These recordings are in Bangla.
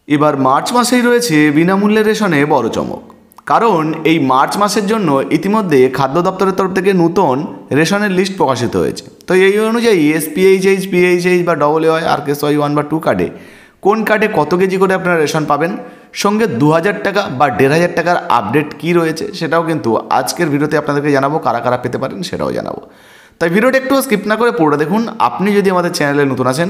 এবার মার্চ মাসেই রয়েছে বিনামূল্যে রেশনে বড় চমক। কারণ এই মার্চ মাসের জন্য ইতিমধ্যে খাদ্য দপ্তরের তরফ থেকে নতুন রেশনের লিস্ট প্রকাশিত হয়েছে। তো এই অনুযায়ী এসপিএইচএইচ, পিএইচএইচ বা ডবলএওয়াই, আরকেএসওয়াই 1 বা 2 কার্ডে কোন কার্ডে কত কেজি করে আপনারা রেশন পাবেন, সঙ্গে 2000 টাকা বা 1500 টাকার আপডেট কী রয়েছে সেটাও কিন্তু আজকের ভিডিওতে আপনাদেরকে জানাবো। কারা কারা পেতে পারেন সেটাও জানাবো। তাই ভিডিওটা একটু স্কিপ না করে পুরোটা দেখুন। আপনি যদি আমাদের চ্যানেলে নতুন আছেন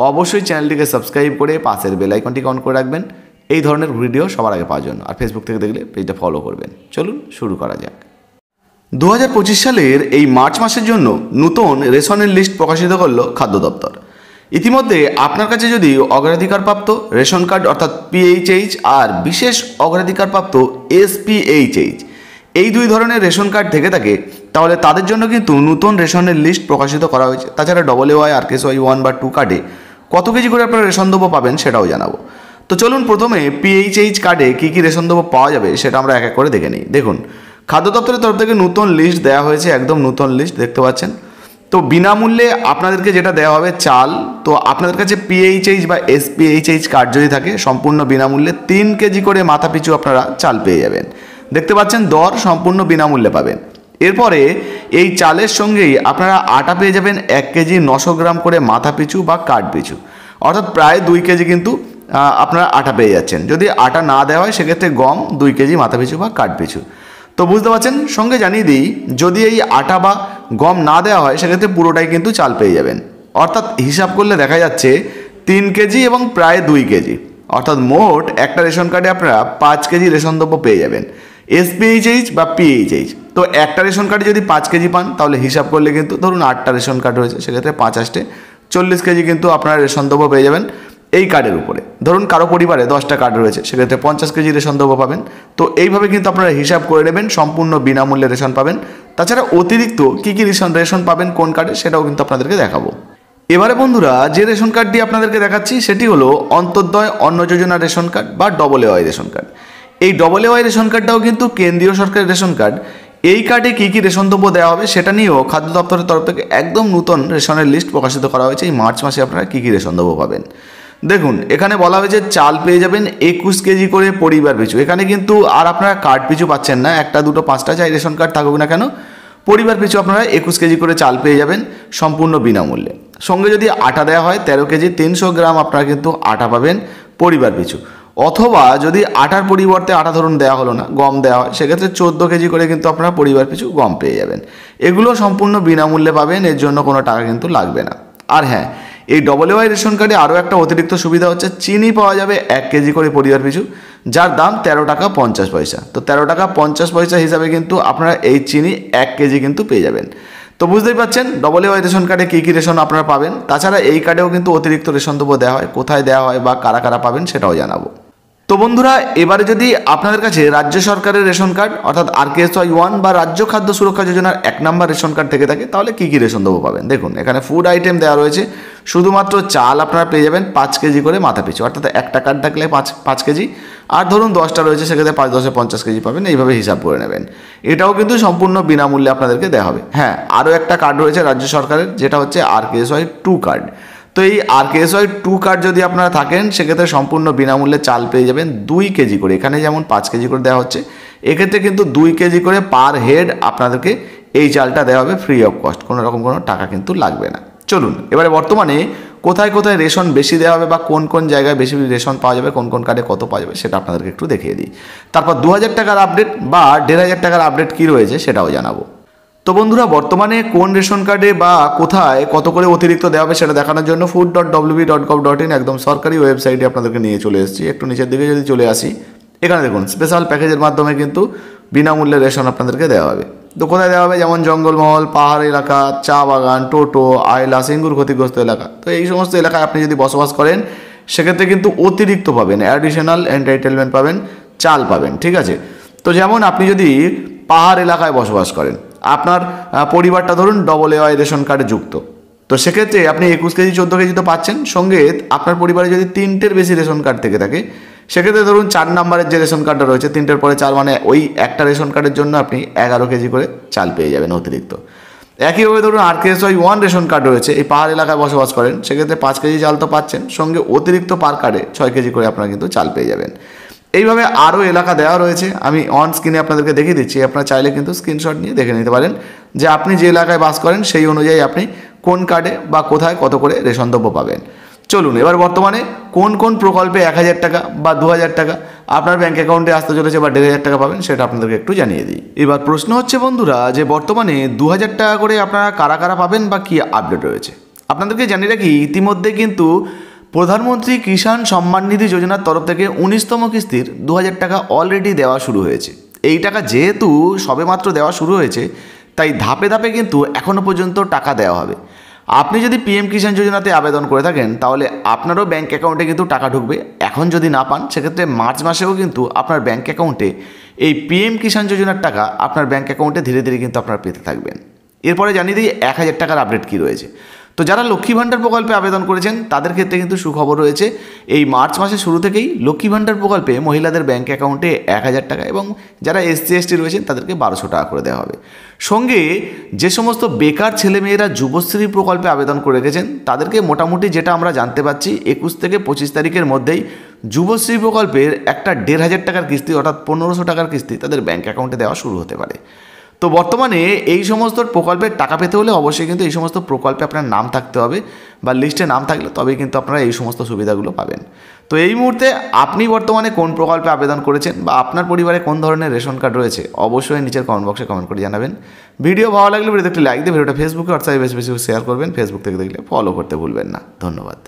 অবশ্যই চ্যানেলটিকে সাবস্ক্রাইব করে পাশের বেল আইকনটিকে অন করে রাখবেন এই ধরনের ভিডিও সবার আগে পাওয়ার জন্য। আর ফেসবুক থেকে দেখলে পেজটা ফলো করবেন। চলুন শুরু করা যাক। 2025 সালের এই মার্চ মাসের জন্য নতুন রেশনের লিস্ট প্রকাশিত করলো খাদ্য দপ্তর। ইতিমধ্যে আপনার কাছে যদি অগ্রাধিকারপ্রাপ্ত রেশন কার্ড অর্থাৎ পিএইচএইচ আর বিশেষ অগ্রাধিকারপ্রাপ্ত এসপিএইচএইচ এই দুই ধরনের রেশন কার্ড থেকে থাকে তাহলে তাদের জন্য কিন্তু নতুন রেশনের লিস্ট প্রকাশিত করা হয়েছে। তাছাড়া ডবলএওয়াই, আরকেএসওয়াই 1 বা 2 কার্ডে কত কেজি করে আপনারা রেশন দ্রব্য পাবেন সেটাও জানাবো। তো চলুন প্রথমে পিএইচএইচ কার্ডে কী কী রেশন দ্রব্য পাওয়া যাবে সেটা আমরা এক এক করে দেখে নিই। দেখুন, খাদ্য দপ্তরের তরফ থেকে নতুন লিস্ট দেওয়া হয়েছে, একদম নতুন লিস্ট দেখতে পাচ্ছেন। তো বিনামূল্যে আপনাদেরকে যেটা দেওয়া হবে চাল। তো আপনাদের কাছে পিএইচএইচ বা এসপিএইচএইচ কার্ড যদি থাকে সম্পূর্ণ বিনামূল্যে 3 কেজি করে মাথাপিছু আপনারা চাল পেয়ে যাবেন। দেখতে পাচ্ছেন দর সম্পূর্ণ বিনামূল্যে পাবেন। এরপরে এই চালের সঙ্গেই আপনারা আটা পেয়ে যাবেন 1 কেজি 900 গ্রাম করে মাথাপিছু বা কার্ড পিছু, অর্থাৎ প্রায় 2 কেজি কিন্তু আপনারা আটা পেয়ে যাচ্ছেন। যদি আটা না দেওয়া হয় সেক্ষেত্রে গম 2 কেজি মাথাপিছু বা কার্ড পিছু। তো বুঝতে পারছেন। সঙ্গে জানিয়ে দিই, যদি এই আটা বা গম না দেওয়া হয় সেক্ষেত্রে পুরোটাই কিন্তু চাল পেয়ে যাবেন। অর্থাৎ হিসাব করলে দেখা যাচ্ছে 3 কেজি এবং প্রায় 2 কেজি, অর্থাৎ মোট একটা রেশন কার্ডে আপনারা 5 কেজি রেশন দ্রব্য পেয়ে যাবেন এসপিএইচএইচ বা পিএইচএইচ। তো একটা রেশন কার্ডে যদি 5 কেজি পান তাহলে হিসাব করলে কিন্তু ধরুন 8টা রেশন কার্ড রয়েছে, সেক্ষেত্রে 5 8 40 কেজি কিন্তু আপনারা রেশন দ্রব্য পেয়ে যাবেন এই কার্ডের উপরে। ধরুন কারো পরিবারে 10টা কার্ড রয়েছে, সেক্ষেত্রে 50 কেজি রেশন দ্রব্য পাবেন। তো এইভাবে কিন্তু আপনারা হিসাব করে নেবেন, সম্পূর্ণ বিনামূল্যে রেশন পাবেন। তাছাড়া অতিরিক্ত কী কী রেশন পাবেন কোন কার্ডে সেটাও কিন্তু আপনাদেরকে দেখাবো। এবারে বন্ধুরা, যে রেশন কার্ডটি আপনাদেরকে দেখাচ্ছি সেটি হলো অন্তর্দয় অন্ন যোজনা রেশন কার্ড বা ডবলএওয়াই রেশন কার্ড। এই ডবলএওয়াই রেশন কার্ডটাও কিন্তু কেন্দ্রীয় সরকারের রেশন কার্ড। এই কার্ডে কী কী রেশন দ্রব্য দেওয়া হবে সেটা নিয়েও খাদ্য দপ্তরের তরফ থেকে একদম নতুন রেশনের লিস্ট প্রকাশিত করা হয়েছে। এই মার্চ মাসে আপনারা কী কী রেশন দ্রব্য পাবেন দেখুন। এখানে বলা হয়েছে চাল পেয়ে যাবেন 21 কেজি করে পরিবার পিছু। এখানে কিন্তু আর আপনারা কার্ড পিছু পাচ্ছেন না, 1টা 2টো 5টা যাই রেশন কার্ড থাকুক না কেন, পরিবার পিছু আপনারা 21 কেজি করে চাল পেয়ে যাবেন সম্পূর্ণ বিনামূল্যে। সঙ্গে যদি আটা দেওয়া হয় 13 কেজি 300 গ্রাম আপনারা কিন্তু আটা পাবেন পরিবার পিছু। অথবা যদি আটার পরিবর্তে আটা ধরুন দেওয়া হলো না, গম দেওয়া হয়, সেক্ষেত্রে 14 কেজি করে কিন্তু আপনারা পরিবার পিছু গম পেয়ে যাবেন। এগুলো সম্পূর্ণ বিনামূল্যে পাবেন, এর জন্য কোনো টাকা কিন্তু লাগবে না। আর হ্যাঁ, এই ডবলএওয়াই রেশন কার্ডে আরও একটা অতিরিক্ত সুবিধা হচ্ছে চিনি পাওয়া যাবে 1 কেজি করে পরিবার পিছু, যার দাম 13 টাকা 50 পয়সা। তো 13 টাকা 50 পয়সা হিসাবে কিন্তু আপনারা এই চিনি 1 কেজি কিন্তু পেয়ে যাবেন। তো বুঝতেই পারছেন ডবলএওয়াই রেশন কার্ডে কী কী রেশন আপনারা পাবেন। তাছাড়া এই কার্ডেও কিন্তু অতিরিক্ত রেশন দ্রব্য দেওয়া হয়, কোথায় দেওয়া হয় বা কারা কারা পাবেন সেটাও জানাবো। তো বন্ধুরা, এবারে যদি আপনাদের কাছে রাজ্য সরকারের রেশন কার্ড অর্থাৎ আরকেএসওয়াই 1 বা রাজ্য খাদ্য সুরক্ষা যোজনার 1 নম্বর রেশন কার্ড থেকে থাকে তাহলে কী কী রেশন দ্রব্য পাবেন দেখুন। এখানে ফুড আইটেম দেওয়া রয়েছে, শুধুমাত্র চাল আপনারা পেয়ে যাবেন 5 কেজি করে মাথাপিছু, অর্থাৎ একটা কার্ড থাকলে 5 কেজি, আর ধরুন 10টা রয়েছে সেক্ষেত্রে 5 10 50 কেজি পাবেন। এইভাবে হিসাব করে নেবেন। এটাও কিন্তু সম্পূর্ণ বিনামূল্যে আপনাদেরকে দেওয়া হবে। হ্যাঁ, আরও একটা কার্ড রয়েছে রাজ্য সরকারের, যেটা হচ্ছে আরকেএসওয়াই 2 কার্ড। তো এই আরকেএসওয়াই 2 কার্ড যদি আপনারা থাকেন সেক্ষেত্রে সম্পূর্ণ বিনামূল্যে চাল পেয়ে যাবেন 2 কেজি করে। এখানে যেমন 5 কেজি করে দেওয়া হচ্ছে, এক্ষেত্রে কিন্তু 2 কেজি করে পার হেড আপনাদেরকে এই চালটা দেওয়া হবে ফ্রি অফ কস্ট, কোনো রকম কোনো টাকা কিন্তু লাগবে না। চলুন এবারে বর্তমানে কোথায় কোথায় রেশন বেশি দেওয়া হবে বা কোন কোন জায়গায় বেশি রেশন পাওয়া যাবে, কোন কোন কার্ডে কত পাওয়া যাবে সেটা আপনাদেরকে একটু দেখিয়ে দিই। তারপর 2000 টাকার আপডেট বা 1500 টাকার আপডেট কী রয়েছে সেটাও জানাবো। তো বন্ধুরা, বর্তমানে কোন রেশন কার্ডে বা কোথায় কত করে অতিরিক্ত দেওয়া হবে সেটা দেখানোর জন্য food.wb.gov.in একদম সরকারি ওয়েবসাইটে আপনাদেরকে নিয়ে চলে এসেছি। একটু নিচের দিকে যদি চলে আসি, এখানে দেখুন স্পেশাল প্যাকেজের মাধ্যমে কিন্তু বিনামূল্যে রেশন আপনাদেরকে দেওয়া হবে। তো কোথায় দেওয়া হবে, যেমন জঙ্গলমহল, পাহাড় এলাকা, চা বাগান, টোটো, আয়লা, সিঙ্গুর ক্ষতিগ্রস্ত এলাকা। তো এই সমস্ত এলাকায় আপনি যদি বসবাস করেন সেক্ষেত্রে কিন্তু অতিরিক্ত পাবেন, অ্যাডিশনাল এন্টাইটেলমেন্ট পাবেন, চাল পাবেন। ঠিক আছে। তো যেমন আপনি যদি পাহাড় এলাকায় বসবাস করেন, আপনার পরিবারটা ধরুন ডবলএওয়াই রেশন কার্ডে যুক্ত, তো সেক্ষেত্রে আপনি 21 কেজি 14 কেজি তো পাচ্ছেন। সঙ্গে আপনার পরিবারে যদি 3টের বেশি রেশন কার্ড থেকে থাকে সেক্ষেত্রে ধরুন 4 নম্বরের যে রেশন কার্ডটা রয়েছে 3টের পরে 4 মানে ওই একটা রেশন কার্ডের জন্য আপনি 11 কেজি করে চাল পেয়ে যাবেন অতিরিক্ত। একইভাবে ধরুন RKSY-1 রেশন কার্ড রয়েছে, এই পাহাড় এলাকায় বসবাস করেন, সেক্ষেত্রে 5 কেজি চাল তো পাচ্ছেন, সঙ্গে অতিরিক্ত পার কার্ডে 6 কেজি করে আপনারা কিন্তু চাল পেয়ে যাবেন। এইভাবে আরও এলাকা দেওয়া রয়েছে, আমি অন স্ক্রিনে আপনাদেরকে দেখিয়ে দিচ্ছি, আপনারা চাইলে কিন্তু স্ক্রিনশট নিয়ে দেখে নিতে পারেন যে আপনি যে এলাকায় বাস করেন সেই অনুযায়ী আপনি কোন কার্ডে বা কোথায় কত করে রেশন দ্রব্য পাবেন। চলুন এবার বর্তমানে কোন কোন প্রকল্পে 1000 টাকা বা 2000 টাকা আপনার ব্যাঙ্ক অ্যাকাউন্টে আসতে চলেছে বা 1500 টাকা পাবেন সেটা আপনাদেরকে একটু জানিয়ে দিই। এবার প্রশ্ন হচ্ছে বন্ধুরা যে বর্তমানে 2000 টাকা করে আপনারা কারা কারা পাবেন বা কী আপডেট রয়েছে। আপনাদেরকে জানিয়ে রাখি, ইতিমধ্যে কিন্তু প্রধানমন্ত্রী কিষাণ সম্মান নিধি যোজনার তরফ থেকে 19তম কিস্তির 2000 টাকা অলরেডি দেওয়া শুরু হয়েছে। এই টাকা যেহেতু সবেমাত্র দেওয়া শুরু হয়েছে, তাই ধাপে ধাপে কিন্তু এখনও পর্যন্ত টাকা দেওয়া হবে। আপনি যদি PM কিষাণ যোজনাতে আবেদন করে থাকেন তাহলে আপনারও ব্যাঙ্ক অ্যাকাউন্টে কিন্তু টাকা ঢুকবে। এখন যদি না পান সেক্ষেত্রে মার্চ মাসেও কিন্তু আপনার ব্যাঙ্ক অ্যাকাউন্টে এই PM কিষাণ যোজনার টাকা আপনার ব্যাঙ্ক অ্যাকাউন্টে ধীরে ধীরে কিন্তু আপনারা পেতে থাকবেন। এরপরে জানিয়ে দিই 1000 টাকার আপডেট কী রয়েছে। তো যারা লক্ষ্মী ভাণ্ডার প্রকল্পে আবেদন করেছেন তাদের ক্ষেত্রে কিন্তু সুখবর রয়েছে। এই মার্চ মাসের শুরু থেকেই লক্ষ্মী ভাণ্ডার প্রকল্পে মহিলাদের ব্যাঙ্ক অ্যাকাউন্টে 1000 টাকা এবং যারা SC/ST রয়েছেন তাদেরকে 1200 টাকা করে দেওয়া হবে। সঙ্গে যে সমস্ত বেকার ছেলেমেয়েরা যুবশ্রী প্রকল্পে আবেদন করে রেখেছেন তাদেরকে মোটামুটি যেটা আমরা জানতে পারছি 21 থেকে 25 তারিখের মধ্যেই যুবশ্রী প্রকল্পের একটা 1500 টাকার কিস্তি অর্থাৎ 1500 টাকার কিস্তি তাদের ব্যাঙ্ক অ্যাকাউন্টে দেওয়া শুরু হতে পারে। তো বর্তমানে এই সমস্ত প্রকল্পের টাকা পেতে হলে অবশ্যই কিন্তু এই সমস্ত প্রকল্পে আপনার নাম থাকতে হবে বা লিস্টে নাম থাকলে তবেই কিন্তু আপনারা এই সমস্ত সুবিধাগুলো পাবেন। তো এই মুহূর্তে আপনি বর্তমানে কোন প্রকল্পে আবেদন করেছেন বা আপনার পরিবারে কোন ধরনের রেশন কার্ড রয়েছে অবশ্যই নিচের কমেন্ট বক্সে কমেন্ট করে জানাবেন। ভিডিও ভালো লাগলে ভিডিওতে একটি লাইক দিয়ে ভিডিওটা ফেসবুকে হোয়াটসঅ্যাপে বেশি বেশি শেয়ার করবেন। ফেসবুক থেকে দেখলে ফলো করতে ভুলবেন না। ধন্যবাদ।